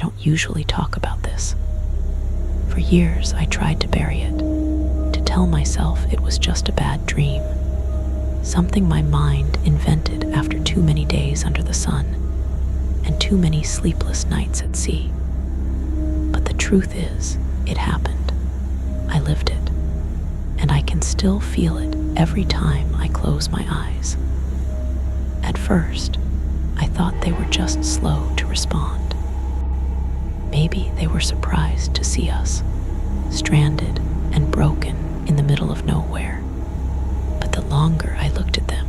don't usually talk about this. For years, I tried to bury it, to tell myself it was just a bad dream, something my mind invented after too many days under the sun and too many sleepless nights at sea. But the truth is, it happened. I lived it, and I can still feel it every time I close my eyes. At first, I thought they were just slow to respond. Maybe they were surprised to see us, stranded and broken in the middle of nowhere. But the longer I looked at them,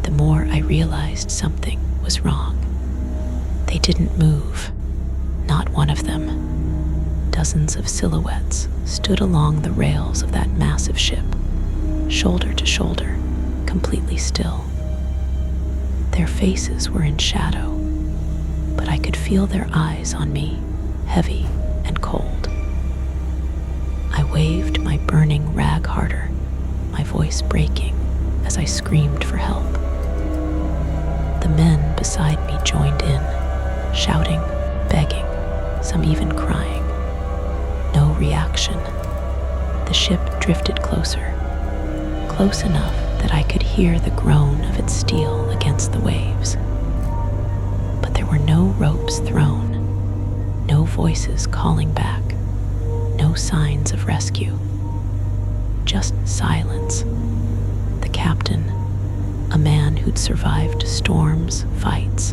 the more I realized something was wrong. They didn't move, not one of them. Dozens of silhouettes stood along the rails of that massive ship, shoulder to shoulder, completely still. Their faces were in shadow, but I could feel their eyes on me, heavy and cold. I waved my burning rag harder, my voice breaking as I screamed for help. The men beside me joined in, shouting, begging, some even crying. No reaction. The ship drifted closer, close enough that I could hear the groan of its steel against the waves. But there were no ropes thrown, no voices calling back, no signs of rescue. Just silence. The captain, a man who'd survived storms, fights,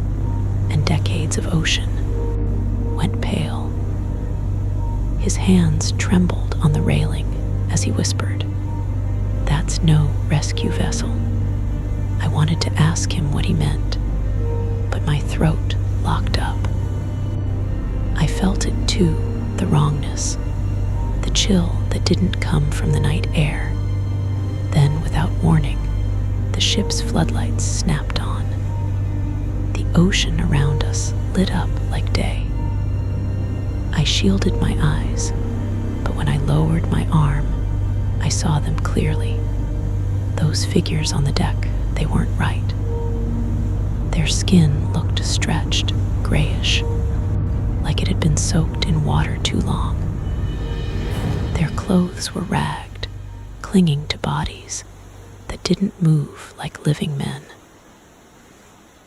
and decades of ocean, went pale. His hands trembled on the railing as he whispered, "That's no rescue vessel." I wanted to ask him what he meant, but my throat locked up. I felt it too, the wrongness, the chill that didn't come from the night air. Then, without warning, the ship's floodlights snapped on. The ocean around us lit up like day. I shielded my eyes, but when I lowered my arm, I saw them clearly. Those figures on the deck, they weren't right. Their skin looked stretched, grayish, like it had been soaked in water too long. Their clothes were ragged, clinging to bodies that didn't move like living men.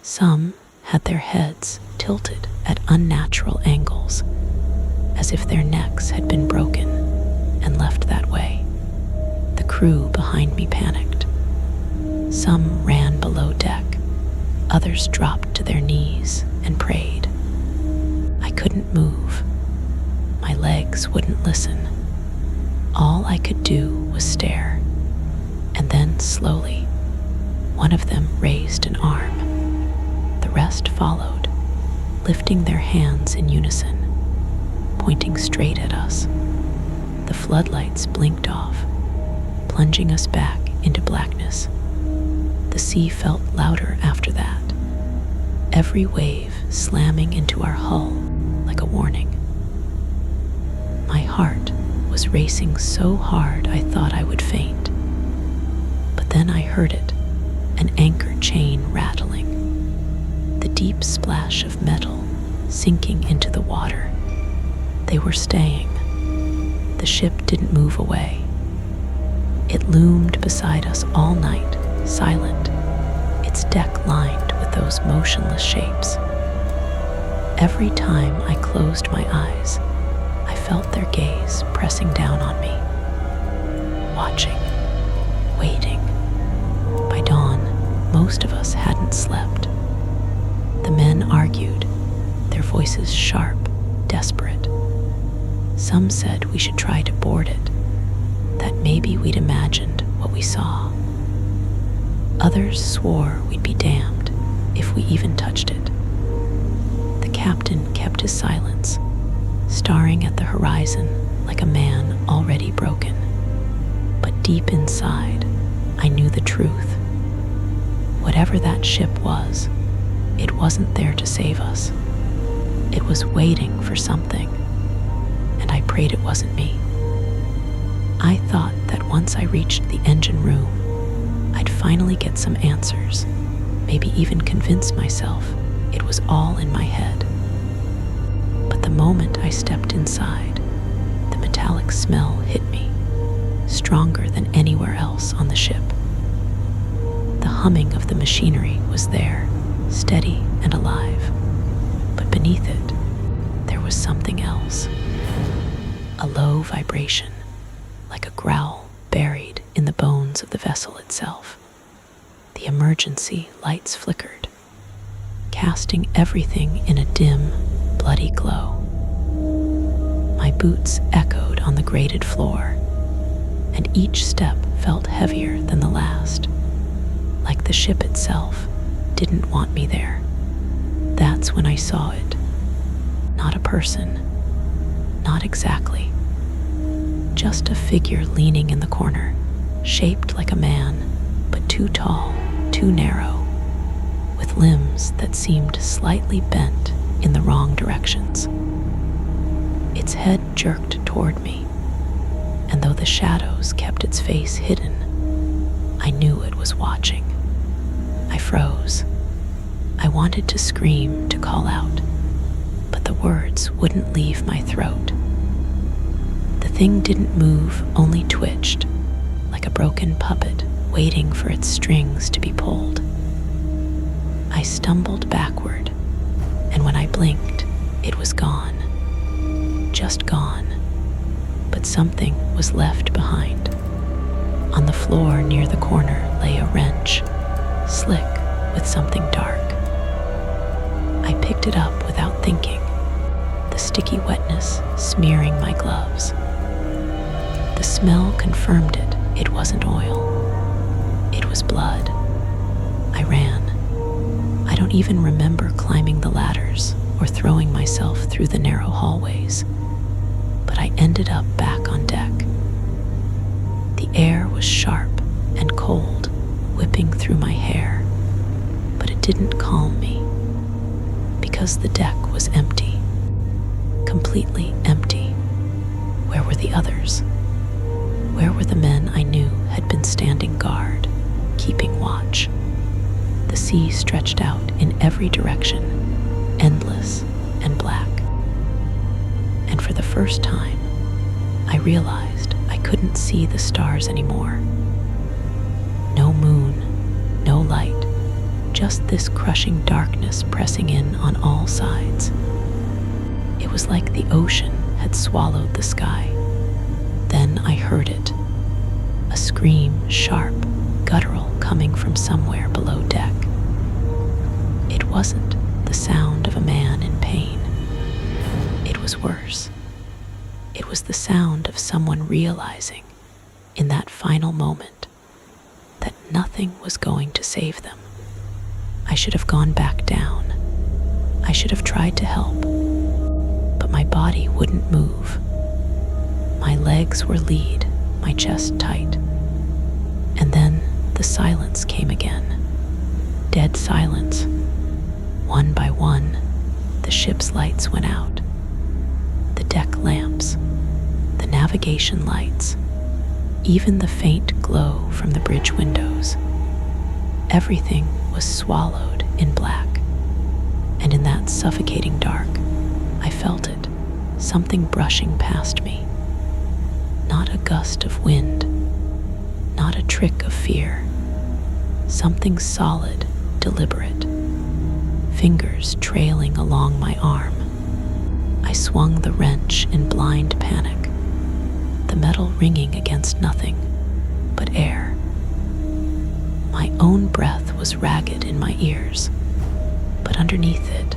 Some had their heads tilted at unnatural angles, as if their necks had been broken and left that way. The crew behind me panicked. Some ran below deck, others dropped to their knees and prayed. I couldn't move. My legs wouldn't listen. All I could do was stare. And then, slowly, one of them raised an arm. The rest followed, lifting their hands in unison, pointing straight at us. The floodlights blinked off, plunging us back into blackness. The sea felt louder after that, every wave slamming into our hull like a warning. My heart was racing so hard I thought I would faint. But then I heard it, an anchor chain rattling, the deep splash of metal sinking into the water. They were staying. The ship didn't move away. It loomed beside us all night, silent, its deck lined with those motionless shapes. Every time I closed my eyes, I felt their gaze pressing down on me, watching, waiting. By dawn, most of us hadn't slept. The men argued, their voices sharp, desperate. Some said we should try to board it, that maybe we'd imagined what we saw. Others swore we'd be damned if we even touched it. The captain kept his silence, staring at the horizon like a man already broken. But deep inside, I knew the truth. Whatever that ship was, it wasn't there to save us. It was waiting for something, and I prayed it wasn't me. I thought that once I reached the engine room, I'd finally get some answers, maybe even convince myself it was all in my head. I stepped inside, the metallic smell hit me, stronger than anywhere else on the ship. The humming of the machinery was there, steady and alive, but beneath it, there was something else. A low vibration, like a growl buried in the bones of the vessel itself. The emergency lights flickered, casting everything in a dim, bloody glow. My boots echoed on the grated floor, and each step felt heavier than the last, like the ship itself didn't want me there. That's when I saw it. Not a person, not exactly. Just a figure leaning in the corner, shaped like a man, but too tall, too narrow, with limbs that seemed slightly bent in the wrong directions. Its head jerked toward me, and though the shadows kept its face hidden, I knew it was watching. I froze. I wanted to scream, to call out, but the words wouldn't leave my throat. The thing didn't move, only twitched, like a broken puppet waiting for its strings to be pulled. I stumbled backward, and when I blinked, it was gone. Just gone. But something was left behind. On the floor near the corner lay a wrench, slick with something dark. I picked it up without thinking, the sticky wetness smearing my gloves. The smell confirmed it. It wasn't oil. It was blood. I ran. I don't even remember climbing the ladders or throwing myself through the narrow hallways, but I ended up back on deck. The air was sharp and cold, whipping through my hair, but it didn't calm me, because the deck was empty, completely empty. Where were the others? Where were the men I knew had been standing guard, keeping watch? The sea stretched out in every direction, endless and black. And for the first time, I realized I couldn't see the stars anymore. No moon, no light, just this crushing darkness pressing in on all sides. It was like the ocean had swallowed the sky. Then I heard it, a scream, sharp, guttural, coming from somewhere below deck. It wasn't the sound of a man in pain. It was worse. It was the sound of someone realizing, in that final moment, that nothing was going to save them. I should have gone back down. I should have tried to help, but my body wouldn't move. My legs were lead, my chest tight. And then the silence came again. Dead silence. One by one, the ship's lights went out. The deck lamps, the navigation lights, even the faint glow from the bridge windows. Everything was swallowed in black. And in that suffocating dark, I felt it, something brushing past me. Not a gust of wind, not a trick of fear. Something solid, deliberate. Fingers trailing along my arm. I swung the wrench in blind panic, the metal ringing against nothing but air. My own breath was ragged in my ears, but underneath it,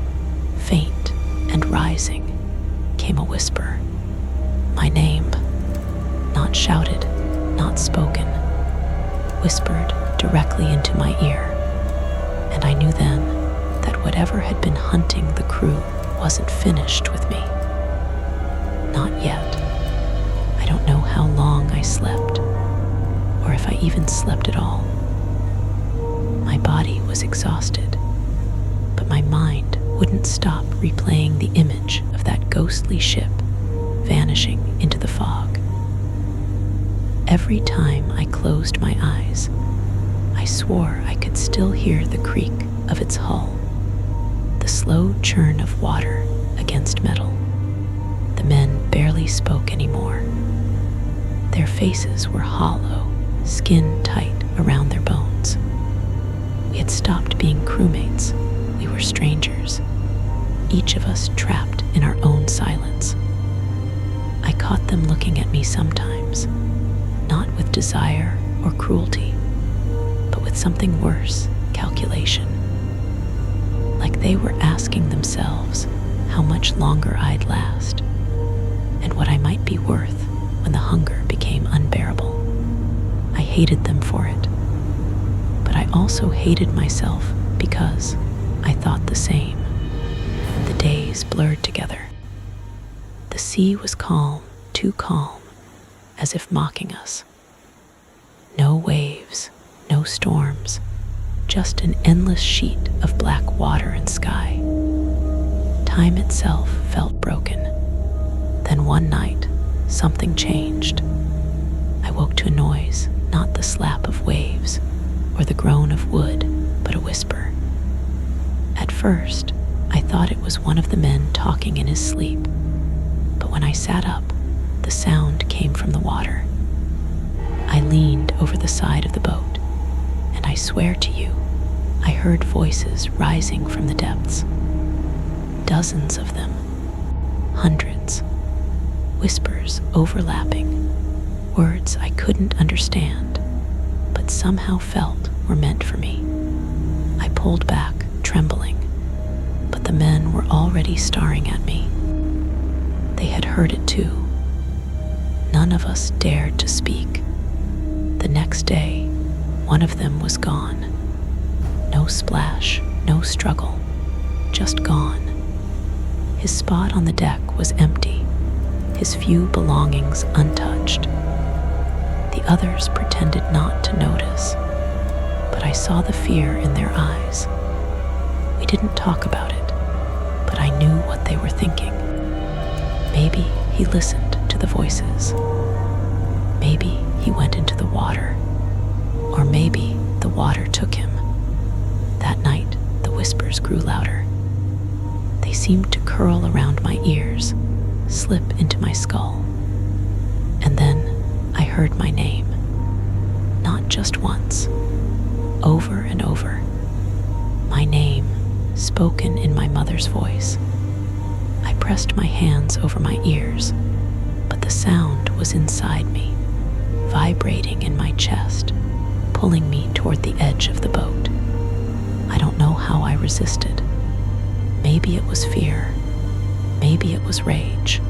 faint and rising, came a whisper. My name. Not shouted, not spoken, whispered directly into my ear. And I knew then that whatever had been hunting the crew wasn't finished with me. Not yet. I don't know how long I slept, or if I even slept at all. My body was exhausted, but my mind wouldn't stop replaying the image of that ghostly ship vanishing into the fog. Every time I closed my eyes, I swore I could still hear the creak of its hull, the slow churn of water against metal. faces were hollow, skin tight around their bones. We had stopped being crewmates. We were strangers, each of us trapped in our own silence. I caught them looking at me sometimes, not with desire or cruelty, but with something worse, calculation. Like they were asking themselves how much longer I'd last, and what I might be worth when the hunger became unbearable. I hated them for it, but I also hated myself because I thought the same. The days blurred together. The sea was calm, too calm, as if mocking us. No waves, no storms, just an endless sheet of black water and sky. Time itself felt broken. Then one night, something changed. I woke to a noise, not the slap of waves or the groan of wood, but a whisper. At first, I thought it was one of the men talking in his sleep, but when I sat up, the sound came from the water. I leaned over the side of the boat, and I swear to you, I heard voices rising from the depths. Dozens of them, hundreds, whispers overlapping, words I couldn't understand, but somehow felt were meant for me. I pulled back, trembling, but the men were already staring at me. They had heard it too. None of us dared to speak. The next day, one of them was gone. No splash, no struggle, just gone. His spot on the deck was empty, his few belongings untouched. The others pretended not to notice, but I saw the fear in their eyes. We didn't talk about it, but I knew what they were thinking. Maybe he listened to the voices. Maybe he went into the water, or maybe the water took him. That night, the whispers grew louder. They seemed to curl around my ears, slip into my skull. And then I heard my name. Not just once, over and over. My name, spoken in my mother's voice. I pressed my hands over my ears, but the sound was inside me, vibrating in my chest, pulling me toward the edge of the boat. I don't know how I resisted. Maybe it was fear, maybe it was rage,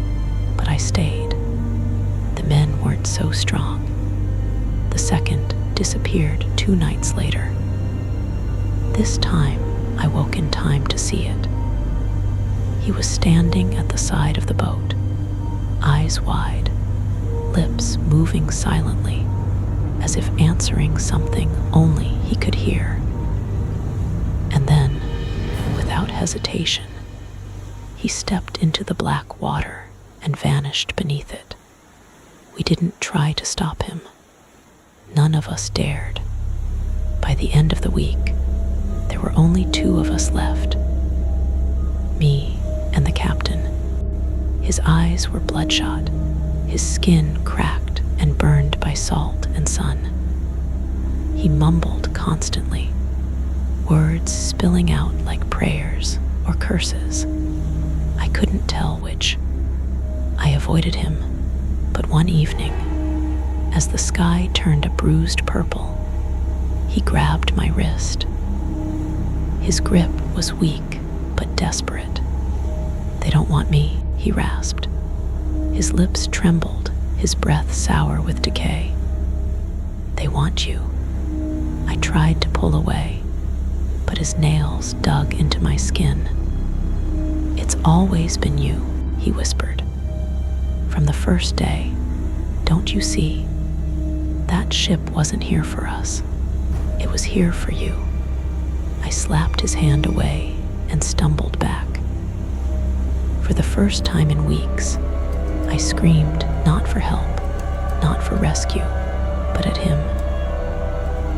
but I stayed. The men weren't so strong. The second disappeared 2 nights later. This time, I woke in time to see it. He was standing at the side of the boat, eyes wide, lips moving silently, as if answering something only he could hear. And then, without hesitation, he stepped into the black water and vanished beneath it. We didn't try to stop him. None of us dared. By the end of the week, there were only 2 of us left. Me and the captain. His eyes were bloodshot, his skin cracked and burned by salt and sun. He mumbled constantly, words spilling out like prayers or curses. I couldn't tell which. I avoided him, but one evening, as the sky turned a bruised purple, he grabbed my wrist. His grip was weak but desperate. "They don't want me," he rasped. His lips trembled, his breath sour with decay. "They want you." I tried to pull away, but his nails dug into my skin. "It's always been you," he whispered. "From the first day, don't you see? That ship wasn't here for us. It was here for you." I slapped his hand away and stumbled back. For the first time in weeks, I screamed not for help, not for rescue, but at him.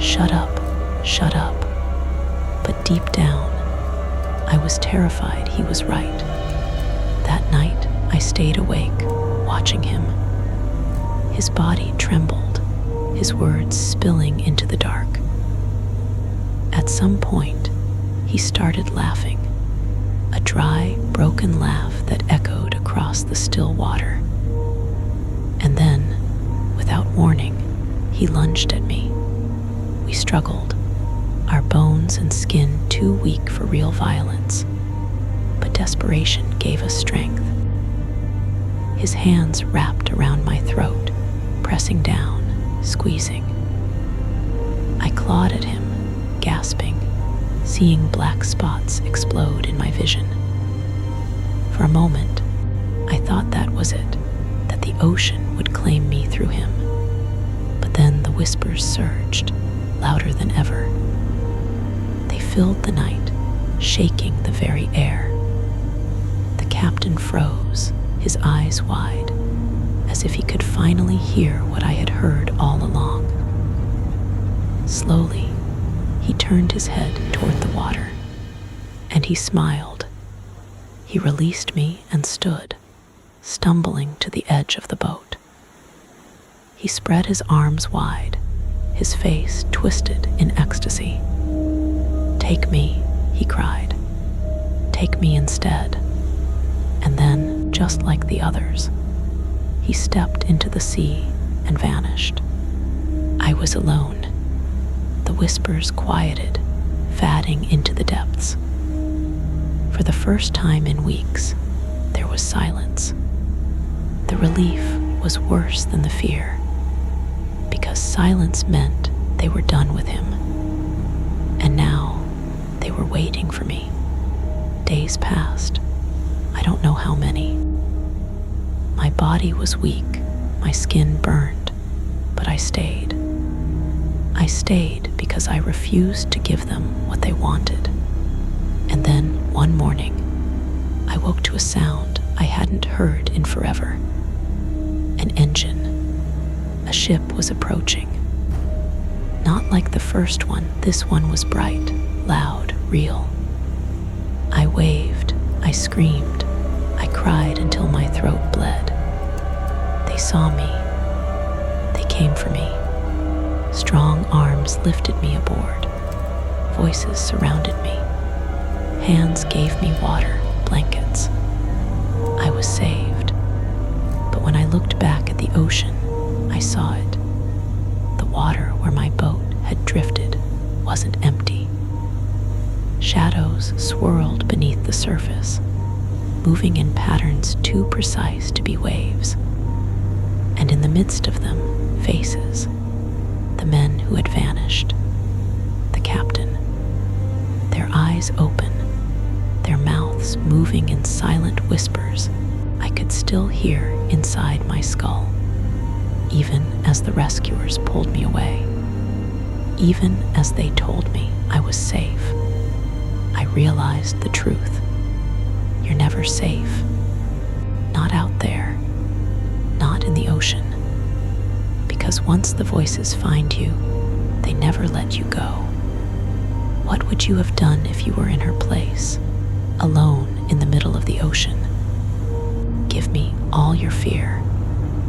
"Shut up, shut up." But deep down, I was terrified he was right. That night, I stayed awake, watching him. His body trembled, his words spilling into the dark. At some point, he started laughing, a dry, broken laugh that echoed across the still water. And then, without warning, he lunged at me. We struggled, our bones and skin too weak for real violence, but desperation gave us strength. His hands wrapped around my throat, pressing down, squeezing. I clawed at him, gasping, seeing black spots explode in my vision. For a moment, I thought that was it, that the ocean would claim me through him. But then the whispers surged, louder than ever. They filled the night, shaking the very air. The captain froze, his eyes wide, as if he could finally hear what I had heard all along. Slowly, he turned his head toward the water, and he smiled. He released me and stood, stumbling to the edge of the boat. He spread his arms wide, his face twisted in ecstasy. "Take me," he cried. "Take me instead." And then, just like the others, he stepped into the sea and vanished. I was alone. The whispers quieted, fading into the depths. For the first time in weeks, there was silence. The relief was worse than the fear, because silence meant they were done with him. And now, they were waiting for me. Days passed. I don't know how many. My body was weak, my skin burned, but I stayed. I stayed because I refused to give them what they wanted. And then, one morning, I woke to a sound I hadn't heard in forever. An engine. A ship was approaching. Not like the first one, this one was bright, loud, real. I waved, I screamed, I cried until my throat bled. They saw me. They came for me. Strong arms lifted me aboard. Voices surrounded me. Hands gave me water, blankets. I was saved. But when I looked back at the ocean, I saw it. The water where my boat had drifted wasn't empty. Shadows swirled beneath the surface, moving in patterns too precise to be waves. And in the midst of them, faces. The men who had vanished. The captain. Their eyes open, their mouths moving in silent whispers I could still hear inside my skull, even as the rescuers pulled me away. Even as they told me I was safe, I realized the truth. You're never safe. Not out there. Not in the ocean. Because once the voices find you, they never let you go. What would you have done if you were in her place, alone in the middle of the ocean? Give me all your fear,